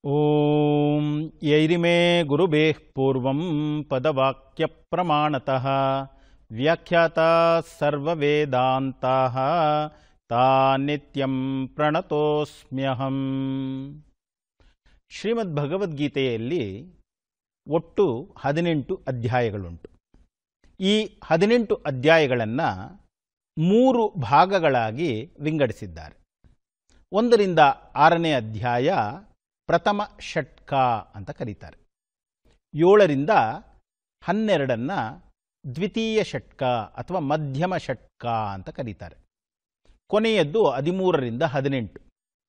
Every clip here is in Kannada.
ಓಂ ಯೈರಿಮೇ ಗುರುಬೇಃ ಪೂರ್ವಂ ಪದವಾಕ್ಯ ಪ್ರಮಾಣತಃ ವ್ಯಾಖ್ಯಾತ ಸರ್ವವೇದಾಂತಾಃ ತಾನಿತ್ಯಂ ಪ್ರಣತೋಸ್ಮ್ಯಹಂ. ಶ್ರೀಮದ್ ಭಗವದ್ಗೀತೆಯಲ್ಲಿ ಒಟ್ಟು 18 ಅಧ್ಯಾಯಗಳುಂಟು. ಈ 18 ಅಧ್ಯಾಯಗಳನ್ನು 3 ಭಾಗಗಳಾಗಿ ವಿಂಗಡಿಸಿದ್ದಾರೆ. 1ರಿಂದ 6ನೇ ಅಧ್ಯಾಯ ಪ್ರಥಮ ಷಟ್ಕ ಅಂತ ಕರೀತಾರೆ. 7ರಿಂದ 12 ದ್ವಿತೀಯ ಷಟ್ಕ ಅಥವಾ ಮಧ್ಯಮ ಷಟ್ಕ ಅಂತ ಕರೀತಾರೆ. ಕೊನೆಯದ್ದು 13ರಿಂದ 18,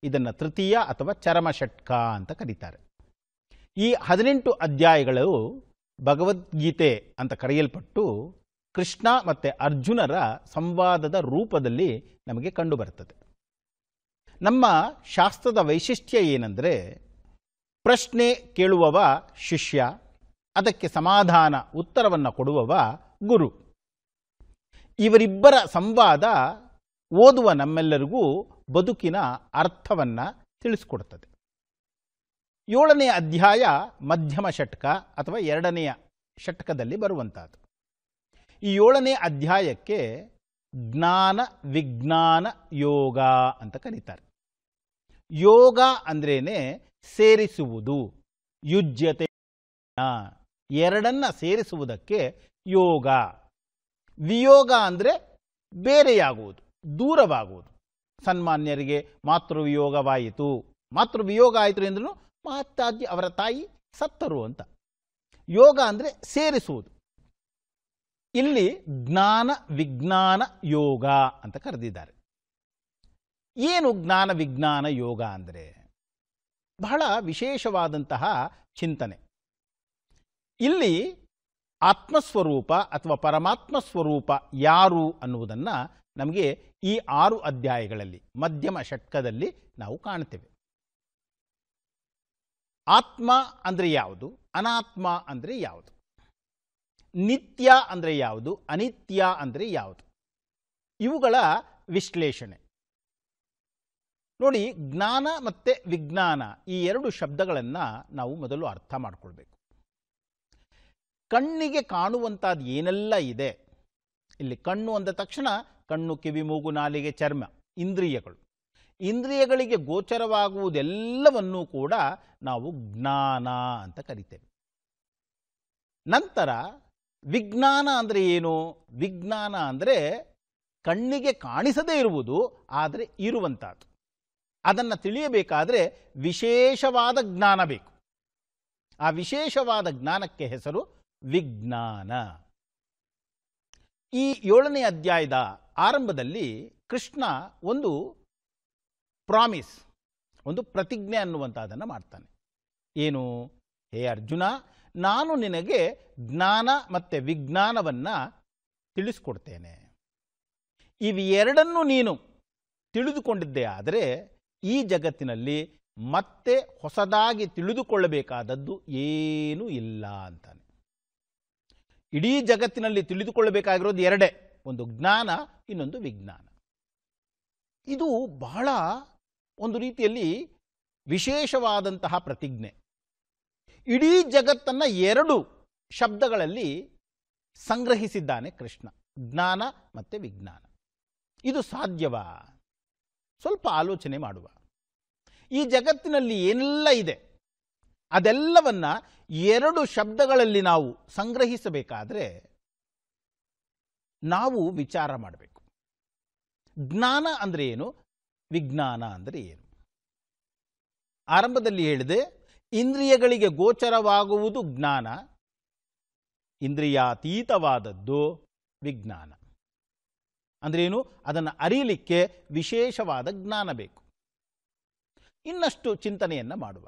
ಇದನ್ನು ತೃತೀಯ ಅಥವಾ ಚರಮ ಷಟ್ಕ ಅಂತ ಕರೀತಾರೆ. ಈ 18 ಅಧ್ಯಾಯಗಳು ಭಗವದ್ಗೀತೆ ಅಂತ ಕರೆಯಲ್ಪಟ್ಟು ಕೃಷ್ಣ ಮತ್ತು ಅರ್ಜುನರ ಸಂವಾದದ ರೂಪದಲ್ಲಿ ನಮಗೆ ಕಂಡುಬರುತ್ತದೆ. ನಮ್ಮ ಶಾಸ್ತ್ರದ ವೈಶಿಷ್ಟ್ಯ ಏನೆಂದರೆ, ಪ್ರಶ್ನೆ ಕೇಳುವವ ಶಿಷ್ಯ, ಅದಕ್ಕೆ ಸಮಾಧಾನ ಉತ್ತರವನ್ನು ಕೊಡುವವ ಗುರು. ಇವರಿಬ್ಬರ ಸಂವಾದ ಓದುವ ನಮ್ಮೆಲ್ಲರಿಗೂ ಬದುಕಿನ ಅರ್ಥವನ್ನು ತಿಳಿಸಿಕೊಡುತ್ತದೆ. 7ನೇ ಅಧ್ಯಾಯ ಮಧ್ಯಮ ಷಟ್ಕ ಅಥವಾ 2ನೆಯ ಷಟ್ಕದಲ್ಲಿ ಬರುವಂಥದ್ದು. ಈ 7ನೇ ಅಧ್ಯಾಯಕ್ಕೆ ಜ್ಞಾನ ವಿಜ್ಞಾನ ಯೋಗ ಅಂತ ಕರೀತಾರೆ. ಯೋಗ ಅಂದ್ರೇನೆ ಸೇರಿಸುವುದು, ಯುಜ್ಯತೆ, ಎರಡನ್ನ ಸೇರಿಸುವುದಕ್ಕೆ ಯೋಗ. ವಿಯೋಗ ಅಂದರೆ ಬೇರೆಯಾಗುವುದು, ದೂರವಾಗುವುದು. ಸನ್ಮಾನ್ಯರಿಗೆ ಮಾತೃವಿಯೋಗವಾಯಿತು, ಮಾತೃವಿಯೋಗ ಆಯಿತು ಎಂದ್ರೂ ಮಾತಾಜಿ ಅವರ ತಾಯಿ ಸತ್ತರು ಅಂತ. ಯೋಗ ಅಂದರೆ ಸೇರಿಸುವುದು. ಇಲ್ಲಿ ಜ್ಞಾನ ವಿಜ್ಞಾನ ಯೋಗ ಅಂತ ಕರೆದಿದ್ದಾರೆ. ಏನು ಜ್ಞಾನ ವಿಜ್ಞಾನ ಯೋಗ ಅಂದರೆ ಬಹಳ ವಿಶೇಷವಾದಂತಹ ಚಿಂತನೆ. ಇಲ್ಲಿ ಆತ್ಮಸ್ವರೂಪ ಅಥವಾ ಪರಮಾತ್ಮ ಸ್ವರೂಪ ಯಾರು ಅನ್ನುವುದನ್ನು ನಮಗೆ ಈ 6 ಅಧ್ಯಾಯಗಳಲ್ಲಿ ಮಧ್ಯಮ ಷಟ್ಕದಲ್ಲಿ ನಾವು ಕಾಣ್ತೇವೆ. ಆತ್ಮ ಅಂದರೆ ಯಾವುದು, ಅನಾತ್ಮ ಅಂದರೆ ಯಾವುದು, ನಿತ್ಯ ಅಂದರೆ ಯಾವುದು, ಅನಿತ್ಯ ಅಂದರೆ ಯಾವುದು, ಇವುಗಳ ವಿಶ್ಲೇಷಣೆ ನೋಡಿ. ಜ್ಞಾನ ಮತ್ತು ವಿಜ್ಞಾನ ಈ 2 ಶಬ್ದಗಳನ್ನು ನಾವು ಮೊದಲು ಅರ್ಥ ಮಾಡಿಕೊಳ್ಬೇಕು. ಕಣ್ಣಿಗೆ ಕಾಣುವಂಥದ್ದು ಏನೆಲ್ಲ ಇದೆ, ಇಲ್ಲಿ ಕಣ್ಣು ಅಂದ ತಕ್ಷಣ ಕಣ್ಣು, ಕಿವಿ, ಮೂಗು, ನಾಲಿಗೆ, ಚರ್ಮ, ಇಂದ್ರಿಯಗಳು. ಇಂದ್ರಿಯಗಳಿಗೆ ಗೋಚರವಾಗುವುದೆಲ್ಲವನ್ನೂ ಕೂಡ ನಾವು ಜ್ಞಾನ ಅಂತ ಕರಿತೇವೆ. ನಂತರ ವಿಜ್ಞಾನ ಅಂದರೆ ಏನು? ವಿಜ್ಞಾನ ಅಂದರೆ ಕಣ್ಣಿಗೆ ಕಾಣಿಸದೇ ಇರುವುದು, ಆದರೆ ಇರುವಂಥದ್ದು. ಅದನ್ನು ತಿಳಿಯಬೇಕಾದರೆ ವಿಶೇಷವಾದ ಜ್ಞಾನ ಬೇಕು. ಆ ವಿಶೇಷವಾದ ಜ್ಞಾನಕ್ಕೆ ಹೆಸರು ವಿಜ್ಞಾನ. ಈ 7ನೇ ಅಧ್ಯಾಯದ ಆರಂಭದಲ್ಲಿ ಕೃಷ್ಣ ಒಂದು ಪ್ರಾಮಿಸ್, ಒಂದು ಪ್ರತಿಜ್ಞೆ ಅನ್ನುವಂಥದ್ದನ್ನು ಮಾಡ್ತಾನೆ. ಏನು? ಹೇ ಅರ್ಜುನ, ನಾನು ನಿನಗೆ ಜ್ಞಾನ ಮತ್ತು ವಿಜ್ಞಾನವನ್ನು ತಿಳಿಸ್ಕೊಡ್ತೇನೆ. ಇವೆರಡನ್ನೂ ನೀನು ತಿಳಿದುಕೊಂಡಿದ್ದೇ ಆದರೆ ಈ ಜಗತ್ತಿನಲ್ಲಿ ಮತ್ತೆ ಹೊಸದಾಗಿ ತಿಳಿದುಕೊಳ್ಳಬೇಕಾದದ್ದು ಏನೂ ಇಲ್ಲ ಅಂತಾನೆ. ಇಡೀ ಜಗತ್ತಿನಲ್ಲಿ ತಿಳಿದುಕೊಳ್ಳಬೇಕಾಗಿರೋದು ಎರಡೇ, ಒಂದು ಜ್ಞಾನ, ಇನ್ನೊಂದು ವಿಜ್ಞಾನ. ಇದು ಬಹಳ ಒಂದು ರೀತಿಯಲ್ಲಿ ವಿಶೇಷವಾದಂತಹ ಪ್ರತಿಜ್ಞೆ. ಇಡೀ ಜಗತ್ತನ್ನು 2 ಶಬ್ದಗಳಲ್ಲಿ ಸಂಗ್ರಹಿಸಿದ್ದಾನೆ ಕೃಷ್ಣ, ಜ್ಞಾನ ಮತ್ತು ವಿಜ್ಞಾನ. ಇದು ಸಾಧ್ಯವಾ? ಸ್ವಲ್ಪ ಆಲೋಚನೆ ಮಾಡುವ. ಈ ಜಗತ್ತಿನಲ್ಲಿ ಏನೆಲ್ಲ ಇದೆ ಅದೆಲ್ಲವನ್ನ 2 ಶಬ್ದಗಳಲ್ಲಿ ನಾವು ಸಂಗ್ರಹಿಸಬೇಕಾದ್ರೆ ನಾವು ವಿಚಾರ ಮಾಡಬೇಕು. ಜ್ಞಾನ ಅಂದರೆ ಏನು, ವಿಜ್ಞಾನ ಅಂದರೆ ಏನು? ಆರಂಭದಲ್ಲಿ ಹೇಳಿದೆ, ಇಂದ್ರಿಯಗಳಿಗೆ ಗೋಚರವಾಗುವುದು ಜ್ಞಾನ, ಇಂದ್ರಿಯಾತೀತವಾದದ್ದು ವಿಜ್ಞಾನ. ಅಂದ್ರೇನು? ಅದನ್ನು ಅರಿಯಲಿಕ್ಕೆ ವಿಶೇಷವಾದ ಜ್ಞಾನ ಬೇಕು. ಇನ್ನಷ್ಟು ಚಿಂತನೆಯನ್ನು ಮಾಡುವ.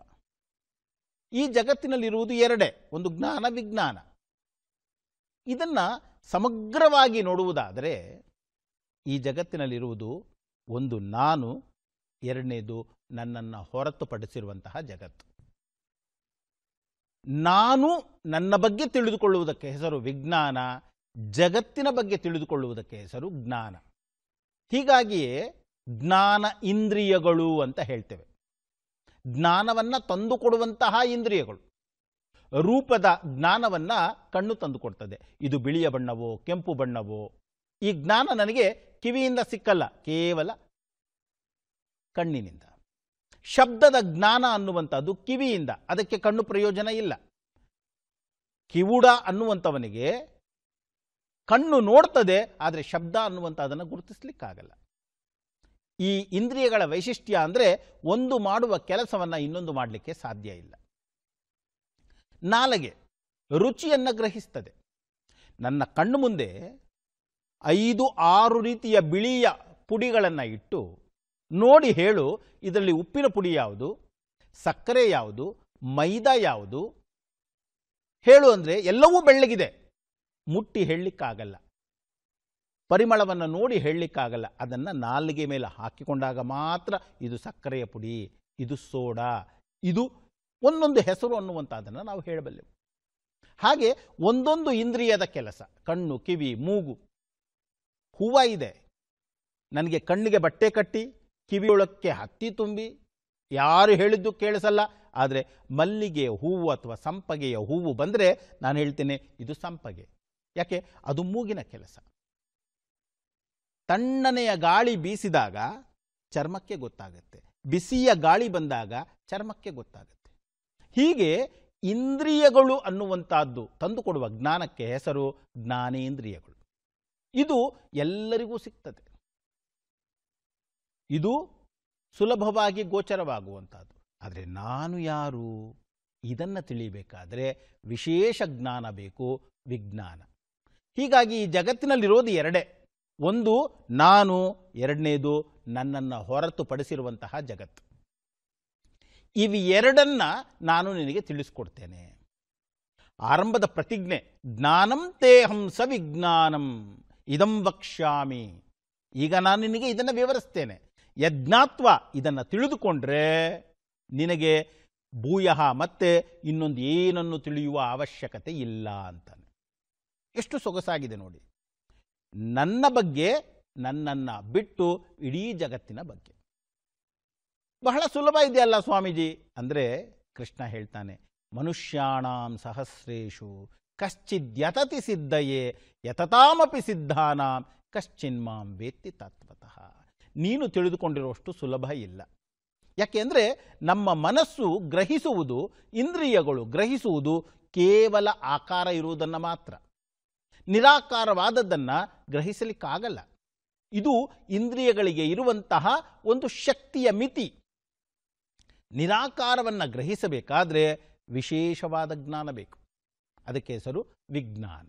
ಈ ಜಗತ್ತಿನಲ್ಲಿರುವುದು 2, ಒಂದು ಜ್ಞಾನ, ವಿಜ್ಞಾನ. ಇದನ್ನ ಸಮಗ್ರವಾಗಿ ನೋಡುವುದಾದರೆ ಈ ಜಗತ್ತಿನಲ್ಲಿರುವುದು ಒಂದು ನಾನು, ಎರಡನೇದು ನನ್ನನ್ನು ಹೊರತುಪಡಿಸಿರುವಂತಹ ಜಗತ್ತು. ನಾನು ನನ್ನ ಬಗ್ಗೆ ತಿಳಿದುಕೊಳ್ಳುವುದಕ್ಕೆ ಹೆಸರು ವಿಜ್ಞಾನ, ಜಗತ್ತಿನ ಬಗ್ಗೆ ತಿಳಿದುಕೊಳ್ಳುವುದಕ್ಕೆ ಹೆಸರು ಜ್ಞಾನ. ಹೀಗಾಗಿಯೇ ಜ್ಞಾನ ಇಂದ್ರಿಯಗಳು ಅಂತ ಹೇಳ್ತೇವೆ. ಜ್ಞಾನವನ್ನು ತಂದುಕೊಡುವಂತಹ ಇಂದ್ರಿಯಗಳು. ರೂಪದ ಜ್ಞಾನವನ್ನು ಕಣ್ಣು ತಂದುಕೊಡ್ತದೆ. ಇದು ಬಿಳಿಯ ಬಣ್ಣವೋ ಕೆಂಪು ಬಣ್ಣವೋ, ಈ ಜ್ಞಾನ ನನಗೆ ಕಿವಿಯಿಂದ ಸಿಕ್ಕಲ್ಲ, ಕೇವಲ ಕಣ್ಣಿನಿಂದ. ಶಬ್ದದ ಜ್ಞಾನ ಅನ್ನುವಂಥದ್ದು ಕಿವಿಯಿಂದ, ಅದಕ್ಕೆ ಕಣ್ಣು ಪ್ರಯೋಜನ ಇಲ್ಲ. ಕಿವುಡ ಅನ್ನುವಂಥವನಿಗೆ ಕಣ್ಣು ನೋಡ್ತದೆ, ಆದರೆ ಶಬ್ದ ಅನ್ನುವಂಥದ್ದನ್ನು ಗುರುತಿಸ್ಲಿಕ್ಕಾಗಲ್ಲ. ಈ ಇಂದ್ರಿಯಗಳ ವೈಶಿಷ್ಟ್ಯ ಅಂದರೆ ಒಂದು ಮಾಡುವ ಕೆಲಸವನ್ನು ಇನ್ನೊಂದು ಮಾಡಲಿಕ್ಕೆ ಸಾಧ್ಯ ಇಲ್ಲ. ನಾಲಿಗೆ ರುಚಿಯನ್ನು ಗ್ರಹಿಸ್ತದೆ. ನನ್ನ ಕಣ್ಣು ಮುಂದೆ 5-6 ರೀತಿಯ ಬಿಳಿಯ ಪುಡಿಗಳನ್ನು ಇಟ್ಟು ನೋಡಿ ಹೇಳು, ಇದರಲ್ಲಿ ಉಪ್ಪಿನ ಪುಡಿ ಯಾವುದು, ಸಕ್ಕರೆ ಯಾವುದು, ಮೈದಾ ಯಾವುದು ಹೇಳು ಅಂದರೆ ಎಲ್ಲವೂ ಬೆಳ್ಳಗಿದೆ. ಮುಟ್ಟಿ ಹೇಳಲಿಕ್ಕಾಗಲ್ಲ, ಪರಿಮಳವನ್ನು ನೋಡಿ ಹೇಳಲಿಕ್ಕಾಗಲ್ಲ. ಅದನ್ನು ನಾಲಿಗೆ ಮೇಲೆ ಹಾಕಿಕೊಂಡಾಗ ಮಾತ್ರ ಇದು ಸಕ್ಕರೆಯ ಪುಡಿ, ಇದು ಸೋಡಾ, ಇದು ಒಂದೊಂದು ಹೆಸರು ಅನ್ನುವಂಥದ್ದನ್ನು ನಾವು ಹೇಳಬಲ್ಲೆವು. ಹಾಗೆ ಒಂದೊಂದು ಇಂದ್ರಿಯದ ಕೆಲಸ. ಕಣ್ಣು, ಕಿವಿ, ಮೂಗು. ಹೂವು ಇದೆ, ನನಗೆ ಕಣ್ಣಿಗೆ ಬಟ್ಟೆ ಕಟ್ಟಿ ಕಿವಿಯೊಳಕ್ಕೆ ಹತ್ತಿ ತುಂಬಿ ಯಾರು ಹೇಳಿದ್ದು ಕೇಳಿಸಲ್ಲ. ಆದರೆ ಮಲ್ಲಿಗೆ ಹೂವು ಅಥವಾ ಸಂಪಗೆಯ ಹೂವು ಬಂದರೆ ನಾನು ಹೇಳ್ತೇನೆ ಇದು ಸಂಪಗೆ. ಯಾಕೆ? ಅದು ಮೂಗಿನ ಕೆಲಸ. ತಣ್ಣನೆಯ ಗಾಳಿ ಬೀಸಿದಾಗ ಚರ್ಮಕ್ಕೆ ಗೊತ್ತಾಗುತ್ತೆ, ಬಿಸಿಯ ಗಾಳಿ ಬಂದಾಗ ಚರ್ಮಕ್ಕೆ ಗೊತ್ತಾಗುತ್ತೆ. ಹೀಗೆ ಇಂದ್ರಿಯಗಳು ಅನ್ನುವಂಥದ್ದು ತಂದುಕೊಡುವ ಜ್ಞಾನಕ್ಕೆ ಹೆಸರು ಜ್ಞಾನೇಂದ್ರಿಯಗಳು. ಇದು ಎಲ್ಲರಿಗೂ ಸಿಗ್ತದೆ. ಇದು ಸುಲಭವಾಗಿ ಗೋಚರವಾಗುವಂಥದ್ದು. ಆದರೆ ನಾನು ಯಾರು, ಇದನ್ನು ತಿಳಿಬೇಕಾದರೆ ವಿಶೇಷ ಜ್ಞಾನ ಬೇಕು, ವಿಜ್ಞಾನ. ಹೀಗಾಗಿ ಈ ಜಗತ್ತಿನಲ್ಲಿರೋದು 2, ಒಂದು ನಾನು, ಎರಡನೇದು ನನ್ನನ್ನು ಹೊರತುಪಡಿಸಿರುವಂತಹ ಜಗತ್ತು. ಇವು 2 ನಾನು ನಿನಗೆ ತಿಳಿಸ್ಕೊಡ್ತೇನೆ. ಆರಂಭದ ಪ್ರತಿಜ್ಞೆ, ಜ್ಞಾನಂ ತೇಹಂ ಸವಿಜ್ಞಾನಂ ಇದಂ ವಕ್ಷ್ಯಾಮಿ. ಈಗ ನಾನು ನಿನಗೆ ಇದನ್ನು ವಿವರಿಸ್ತೇನೆ. ಯಜ್ಞಾತ್ವ, ಇದನ್ನು ತಿಳಿದುಕೊಂಡ್ರೆ ನಿನಗೆ ಭೂಯಃ ಮತ್ತೆ ಇನ್ನೊಂದು ಏನನ್ನು ತಿಳಿಯುವ ಅವಶ್ಯಕತೆ ಇಲ್ಲ ಅಂತಾನೆ. ಎಷ್ಟು ಸೊಗಸಾಗಿದೆ ನೋಡಿ. ನನ್ನ ಬಗ್ಗೆ, ನನ್ನನ್ನು ಬಿಟ್ಟು ಇಡೀ ಜಗತ್ತಿನ ಬಗ್ಗೆ. ಬಹಳ ಸುಲಭ ಇದೆಯಲ್ಲ ಸ್ವಾಮೀಜಿ ಅಂದರೆ ಕೃಷ್ಣ ಹೇಳ್ತಾನೆ, ಮನುಷ್ಯಾಣಾಂ ಸಹಸ್ರೇಷು ಕಶ್ಚಿದ್ಯತತಿ ಸಿದ್ಧಯೇ ಯತತಾಮಪಿ ಸಿದ್ಧಾನಾಂ ಕಶ್ಚಿನ್ಮಾಂ ವೇತ್ತಿ ತತ್ವತಃ. ನೀನು ತಿಳಿದುಕೊಂಡಿರುವಷ್ಟು ಸುಲಭ ಇಲ್ಲ. ಯಾಕೆಂದರೆ ನಮ್ಮ ಮನಸ್ಸು ಗ್ರಹಿಸುವುದು, ಇಂದ್ರಿಯಗಳು ಗ್ರಹಿಸುವುದು ಕೇವಲ ಆಕಾರ ಇರುವುದನ್ನು ಮಾತ್ರ. ನಿರಾಕಾರವಾದದ್ದನ್ನು ಗ್ರಹಿಸಲಿಕ್ಕಾಗಲ್ಲ. ಇದು ಇಂದ್ರಿಯಗಳಿಗೆ ಇರುವಂತಹ ಒಂದು ಶಕ್ತಿಯ ಮಿತಿ. ನಿರಾಕಾರವನ್ನು ಗ್ರಹಿಸಬೇಕಾದ್ರೆ ವಿಶೇಷವಾದ ಜ್ಞಾನ ಬೇಕು. ಅದಕ್ಕೆ ಹೆಸರು ವಿಜ್ಞಾನ.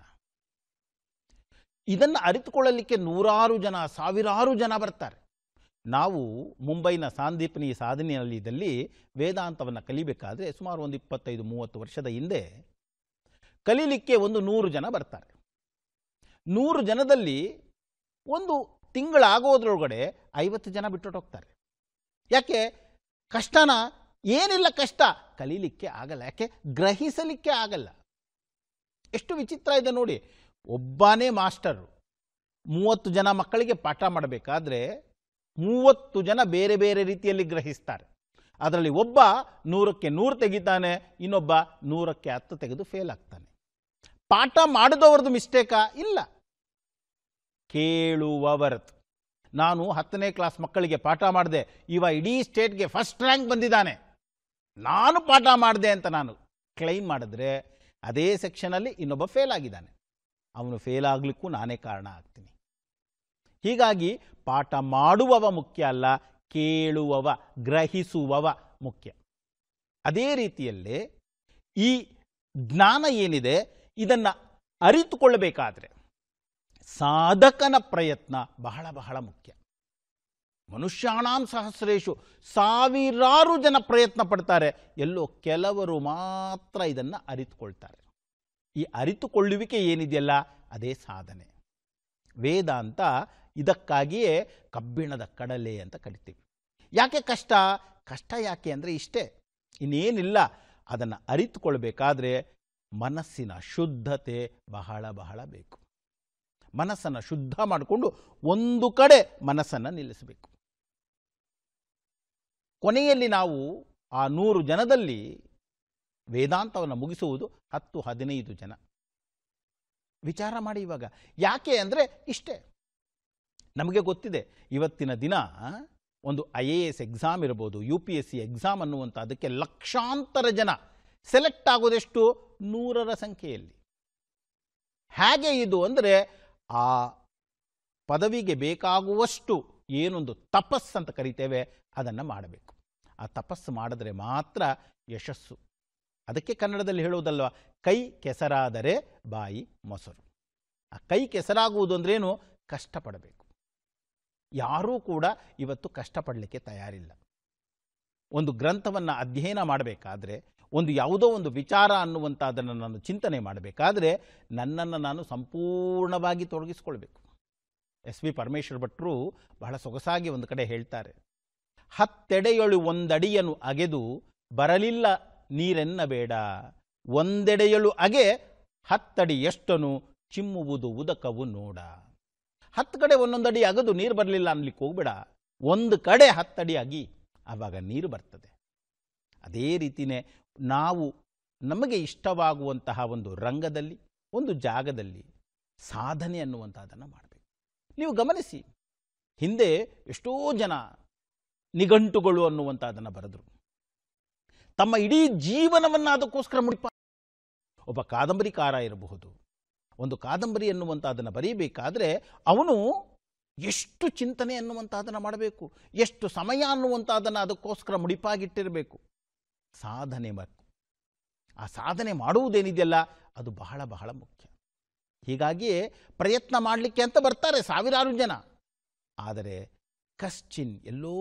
ಇದನ್ನು ಅರಿತುಕೊಳ್ಳಲಿಕ್ಕೆ ನೂರಾರು ಜನ, ಸಾವಿರಾರು ಜನ ಬರ್ತಾರೆ. ನಾವು ಮುಂಬೈನ ಸಾಂದೀಪನಿ ಸಾಧನೆಯಲ್ಲಿ ವೇದಾಂತವನ್ನು ಕಲಿಬೇಕಾದ್ರೆ ಸುಮಾರು ಒಂದು 25-30 ವರ್ಷದ ಹಿಂದೆ ಕಲೀಲಿಕ್ಕೆ ಒಂದು 100 ಜನ ಬರ್ತಾರೆ. 100 ಜನದಲ್ಲಿ ಒಂದು ತಿಂಗಳಾಗೋದ್ರೊಳಗಡೆ 50 ಜನ ಬಿಟ್ಟು ಹೋಗ್ತಾರೆ. ಯಾಕೆ? ಕಷ್ಟನ? ಏನಿಲ್ಲ ಕಷ್ಟ, ಕಲೀಲಿಕ್ಕೆ ಆಗಲ್ಲ. ಯಾಕೆ? ಗ್ರಹಿಸಲಿಕ್ಕೆ ಆಗಲ್ಲ. ಎಷ್ಟು ವಿಚಿತ್ರ ಇದೆ ನೋಡಿ. ಒಬ್ಬನೇ ಮಾಸ್ಟರು 30 ಜನ ಮಕ್ಕಳಿಗೆ ಪಾಠ ಮಾಡಬೇಕಾದ್ರೆ 30 ಜನ ಬೇರೆ ಬೇರೆ ರೀತಿಯಲ್ಲಿ ಗ್ರಹಿಸ್ತಾರೆ. ಅದರಲ್ಲಿ ಒಬ್ಬ 100ಕ್ಕೆ 100 ತೆಗಿತಾನೆ, ಇನ್ನೊಬ್ಬ 100ಕ್ಕೆ 10 ತೆಗೆದು ಫೇಲ್ ಆಗ್ತಾನೆ. ಪಾಠ ಮಾಡಿದವರದು ಮಿಸ್ಟೇಕಾ? ಇಲ್ಲ, ಕೇಳುವವರದು. ನಾನು 10ನೇ ಕ್ಲಾಸ್ ಮಕ್ಕಳಿಗೆ ಪಾಠ ಮಾಡಿದೆ, ಇವ ಇಡೀ ಸ್ಟೇಟ್ಗೆ ಫಸ್ಟ್ ರ್ಯಾಂಕ್ ಬಂದಿದ್ದಾನೆ. ನಾನು ಪಾಠ ಮಾಡಿದೆ ಅಂತ ನಾನು ಕ್ಲೈಮ್ ಮಾಡಿದ್ರೆ ಅದೇ ಸೆಕ್ಷನಲ್ಲಿ ಇನ್ನೊಬ್ಬ ಫೇಲ್ ಆಗಿದ್ದಾನೆ, ಅವನು ಫೇಲ್ ಆಗಲಿಕ್ಕೂ ನಾನೇ ಕಾರಣ ಆಗ್ತೀನಿ. ಹೀಗಾಗಿ ಪಾಠ ಮಾಡುವವ ಮುಖ್ಯ ಅಲ್ಲ, ಕೇಳುವವ, ಗ್ರಹಿಸುವವ ಮುಖ್ಯ. ಅದೇ ರೀತಿಯಲ್ಲೇ ಈ ಜ್ಞಾನ ಏನಿದೆ ಇದನ್ನು ಅರಿತುಕೊಳ್ಳಬೇಕಾದ್ರೆ ಸಾಧಕನ ಪ್ರಯತ್ನ ಬಹಳ ಬಹಳ ಮುಖ್ಯ. ಮನುಷ್ಯಾಣಾಂ ಸಹಸ್ರೇಶು, ಸಾವಿರಾರು ಜನ ಪ್ರಯತ್ನ ಪಡ್ತಾರೆ, ಎಲ್ಲೋ ಕೆಲವರು ಮಾತ್ರ ಇದನ್ನು ಅರಿತುಕೊಳ್ತಾರೆ. ಈ ಅರಿತುಕೊಳ್ಳುವಿಕೆ ಏನಿದೆಯಲ್ಲ ಅದೇ ಸಾಧನೆ. ವೇದಾಂತ ಇದಕ್ಕಾಗಿಯೇ ಕಬ್ಬಿಣದ ಕಡಲೆ ಅಂತ ಕರಿತೀವಿ. ಯಾಕೆ ಕಷ್ಟ? ಕಷ್ಟ ಯಾಕೆ ಅಂದರೆ ಇಷ್ಟೇ, ಇನ್ನೇನಿಲ್ಲ. ಅದನ್ನು ಅರಿತುಕೊಳ್ಬೇಕಾದ್ರೆ ಮನಸ್ಸಿನ ಶುದ್ಧತೆ ಬಹಳ ಬಹಳ ಬೇಕು. ಮನಸ್ಸನ್ನು ಶುದ್ಧ ಮಾಡಿಕೊಂಡು ಒಂದು ಕಡೆ ಮನಸ್ಸನ್ನು ನಿಲ್ಲಿಸಬೇಕು. ಕೊನೆಯಲ್ಲಿ ನಾವು ಆ 100 ಜನದಲ್ಲಿ ವೇದಾಂತವನ್ನು ಮುಗಿಸುವುದು 10-15 ಜನ. ವಿಚಾರ ಮಾಡಿ ಇವಾಗ. ಯಾಕೆ ಅಂದರೆ ಇಷ್ಟೇ, ನಮಗೆ ಗೊತ್ತಿದೆ ಇವತ್ತಿನ ದಿನ ಒಂದು IAS ಎಕ್ಸಾಮ್ ಇರ್ಬೋದು, UPSC ಎಕ್ಸಾಮ್ ಅನ್ನುವಂಥ ಅದಕ್ಕೆ ಲಕ್ಷಾಂತರ ಜನ ಸೆಲೆಕ್ಟ್ ಆಗೋದೆಷ್ಟು? 100ರ ಸಂಖ್ಯೆಯಲ್ಲಿ. ಹೇಗೆ ಇದು ಅಂದರೆ ಆ ಪದವಿಗೆ ಬೇಕಾಗುವಷ್ಟು ಏನೊಂದು ತಪಸ್ಸು ಅಂತ ಕರಿತೇವೆ ಅದನ್ನು ಮಾಡಬೇಕು. ಆ ತಪಸ್ಸು ಮಾಡಿದ್ರೆ ಮಾತ್ರ ಯಶಸ್ಸು. ಅದಕ್ಕೆ ಕನ್ನಡದಲ್ಲಿ ಹೇಳುವುದಲ್ವ, ಕೈ ಕೆಸರಾದರೆ ಬಾಯಿ ಮೊಸರು. ಆ ಕೈ ಕೆಸರಾಗುವುದು ಅಂದ್ರೇನು? ಕಷ್ಟಪಡಬೇಕು. ಯಾರೂ ಕೂಡ ಇವತ್ತು ಕಷ್ಟಪಡಲಿಕ್ಕೆ ತಯಾರಿಲ್ಲ. ಒಂದು ಗ್ರಂಥವನ್ನು ಅಧ್ಯಯನ ಮಾಡಬೇಕಾದ್ರೆ, ಒಂದು ಯಾವುದೋ ಒಂದು ವಿಚಾರ ಅನ್ನುವಂಥದ್ದನ್ನು ನಾನು ಚಿಂತನೆ ಮಾಡಬೇಕಾದ್ರೆ ನನ್ನನ್ನು ನಾನು ಸಂಪೂರ್ಣವಾಗಿ ತೊಡಗಿಸ್ಕೊಳ್ಬೇಕು. SV ಪರಮೇಶ್ವರ ಭಟ್ರು ಬಹಳ ಸೊಗಸಾಗಿ ಒಂದು ಕಡೆ ಹೇಳ್ತಾರೆ, 10 ಒಂದಡಿಯನ್ನು ಅಗೆದು ಬರಲಿಲ್ಲ ನೀರೆನ್ನಬೇಡ, ಒಂದೆಡೆಯಳು ಅಗೆ 10 ಅಡಿ ಎಷ್ಟನು ಚಿಮ್ಮುವುದು ಉದಕವು ನೋಡ. 10 ಕಡೆ ಒಂದೊಂದಡಿ ಅಗದು ನೀರು ಬರಲಿಲ್ಲ ಅನ್ಲಿಕ್ಕೆ ಹೋಗ್ಬೇಡ, ಒಂದು ಕಡೆ 10 ಅಡಿ ಅಗಿ, ಆವಾಗ ನೀರು ಬರ್ತದೆ. ಅದೇ ರೀತಿಯೇ ನಾವು ನಮಗೆ ಇಷ್ಟವಾಗುವಂತಹ ಒಂದು ರಂಗದಲ್ಲಿ, ಒಂದು ಜಾಗದಲ್ಲಿ ಸಾಧನೆ ಅನ್ನುವಂಥದ್ದನ್ನು ಮಾಡಬೇಕು. ನೀವು ಗಮನಿಸಿ, ಹಿಂದೆ ಎಷ್ಟೋ ಜನ ನಿಘಂಟುಗಳು ಅನ್ನುವಂಥದ್ದನ್ನು ಬರೆದರು, ತಮ್ಮ ಇಡೀ ಜೀವನವನ್ನು ಅದಕ್ಕೋಸ್ಕರ ಮುಡಿಪ. ಒಬ್ಬ ಕಾದಂಬರಿಕಾರ ಇರಬಹುದು, ಒಂದು ಕಾದಂಬರಿ ಅನ್ನುವಂಥದ್ದನ್ನು ಬರೀಬೇಕಾದ್ರೆ ಅವನು ಎಷ್ಟು ಚಿಂತನೆ ಅನ್ನುವಂಥದ್ದನ್ನು ಮಾಡಬೇಕು, ಎಷ್ಟು ಸಮಯ ಅನ್ನುವಂಥದ್ದನ್ನು ಅದಕ್ಕೋಸ್ಕರ ಮುಡಿಪಾಗಿಟ್ಟಿರಬೇಕು. ಸಾಧನೆ ಬೇಕು. ಆ ಸಾಧನೆ ಮಾಡುವುದೇನಿದೆಯಲ್ಲ ಅದು ಬಹಳ ಬಹಳ ಮುಖ್ಯ. ಹೀಗಾಗಿಯೇ ಪ್ರಯತ್ನ ಮಾಡಲಿಕ್ಕೆ ಅಂತ ಬರ್ತಾರೆ ಸಾವಿರಾರು ಜನ. ಆದರೆ ಕಶ್ಚಿನ್, ಎಲ್ಲೋ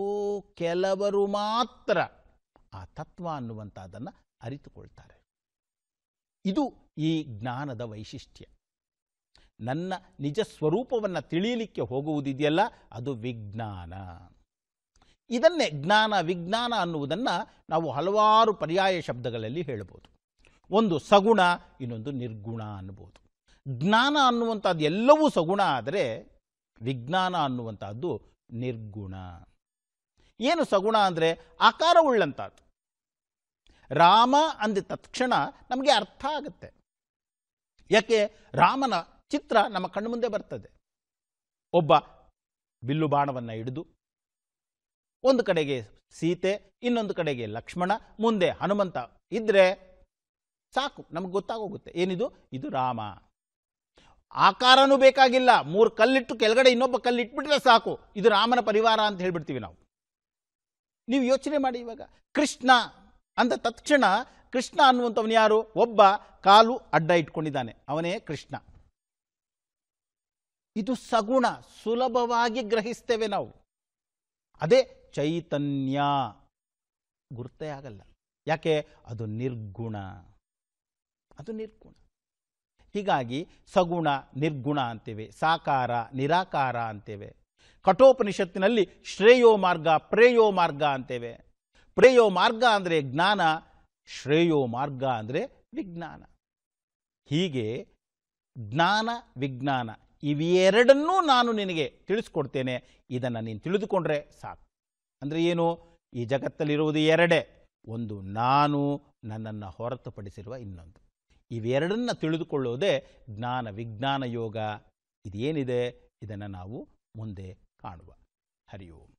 ಕೆಲವರು ಮಾತ್ರ ಆ ತತ್ವ ಅನ್ನುವಂಥದ್ದನ್ನು ಅರಿತುಕೊಳ್ತಾರೆ. ಇದು ಈ ಜ್ಞಾನದ ವೈಶಿಷ್ಟ್ಯ. ನನ್ನ ನಿಜ ಸ್ವರೂಪವನ್ನು ತಿಳಿಯಲಿಕ್ಕೆ ಹೋಗುವುದಿದೆಯಲ್ಲ ಅದು ವಿಜ್ಞಾನ. ಇದನ್ನೇ ಜ್ಞಾನ ವಿಜ್ಞಾನ ಅನ್ನುವುದನ್ನು ನಾವು ಹಲವಾರು ಪರ್ಯಾಯ ಶಬ್ದಗಳಲ್ಲಿ ಹೇಳ್ಬೋದು. ಒಂದು ಸಗುಣ, ಇನ್ನೊಂದು ನಿರ್ಗುಣ ಅನ್ನಬಹುದು. ಜ್ಞಾನ ಅನ್ನುವಂಥದ್ದು ಎಲ್ಲವೂ ಸಗುಣ ಆದರೆ ವಿಜ್ಞಾನ ಅನ್ನುವಂಥದ್ದು ನಿರ್ಗುಣ. ಏನು ಸಗುಣ ಅಂದರೆ ಆಕಾರವುಳ್ಳಂಥದ್ದು. ರಾಮ ಅಂದ ತಕ್ಷಣ ನಮಗೆ ಅರ್ಥ ಆಗುತ್ತೆ. ಯಾಕೆ? ರಾಮನ ಚಿತ್ರ ನಮ್ಮ ಕಣ್ಣು ಮುಂದೆ ಬರ್ತದೆ. ಒಬ್ಬ ಬಿಲ್ಲು ಬಾಣವನ್ನು ಹಿಡಿದು ಒಂದು ಕಡೆಗೆ ಸೀತೆ, ಇನ್ನೊಂದು ಕಡೆಗೆ ಲಕ್ಷ್ಮಣ, ಮುಂದೆ ಹನುಮಂತ ಇದ್ರೆ ಸಾಕು, ನಮಗೆ ಗೊತ್ತಾಗೋಗುತ್ತೆ ಏನಿದು, ಇದು ರಾಮ. ಆಕಾರನೂ ಬೇಕಾಗಿಲ್ಲ, 3 ಕಲ್ಲಿಟ್ಟು ಕೆಳಗಡೆ ಇನ್ನೊಬ್ಬ ಕಲ್ಲಿಟ್ಬಿಟ್ರೆ ಸಾಕು, ಇದು ರಾಮನ ಪರಿವಾರ ಅಂತ ಹೇಳ್ಬಿಡ್ತೀವಿ ನಾವು. ನೀವು ಯೋಚನೆ ಮಾಡಿ, ಇವಾಗ ಕೃಷ್ಣ ಅಂದ ತಕ್ಷಣ ಕೃಷ್ಣ ಅನ್ನುವಂಥವನು ಯಾರು? ಒಬ್ಬ ಕಾಲು ಅಡ್ಡ ಇಟ್ಕೊಂಡಿದ್ದಾನೆ, ಅವನೇ ಕೃಷ್ಣ. ಇದು ಸಗುಣ, ಸುಲಭವಾಗಿ ಗ್ರಹಿಸ್ತೇವೆ ನಾವು. ಅದೇ ಚೈತನ್ಯ ಗುರ್ತೇ ಆಗಲ್ಲ. ಯಾಕೆ? ಅದು ನಿರ್ಗುಣ, ಅದು ನಿರ್ಗುಣ. ಹೀಗಾಗಿ ಸಗುಣ ನಿರ್ಗುಣ ಅಂತೇವೆ, ಸಾಕಾರ ನಿರಾಕಾರ ಅಂತೇವೆ. ಕಠೋಪನಿಷತ್ತಿನಲ್ಲಿ ಶ್ರೇಯೋ ಮಾರ್ಗ ಪ್ರೇಯೋ ಮಾರ್ಗ ಅಂತೇವೆ. ಪ್ರೇಯೋ ಮಾರ್ಗ ಅಂದರೆ ಜ್ಞಾನ, ಶ್ರೇಯೋ ಮಾರ್ಗ ಅಂದರೆ ವಿಜ್ಞಾನ. ಹೀಗೆ ಜ್ಞಾನ ವಿಜ್ಞಾನ ಇವೆರಡನ್ನೂ ನಾನು ನಿನಗೆ ತಿಳಿಸ್ಕೊಡ್ತೇನೆ, ಇದನ್ನು ನೀನು ತಿಳಿದುಕೊಂಡ್ರೆ ಸಾಕು. ಅಂದರೆ ಏನು? ಈ ಜಗತ್ತಲ್ಲಿರುವುದು ಎರಡೇ, ಒಂದು ನಾನು, ನನ್ನನ್ನು ಹೊರತುಪಡಿಸಿರುವ ಇನ್ನೊಂದು. ಇವೆರಡನ್ನ ತಿಳಿದುಕೊಳ್ಳೋದೇ ಜ್ಞಾನ ವಿಜ್ಞಾನ ಯೋಗ. ಇದೇನಿದೆ ಇದನ್ನು ನಾವು ಮುಂದೆ ಕಾಣುವ. ಹರಿ ಓಂ.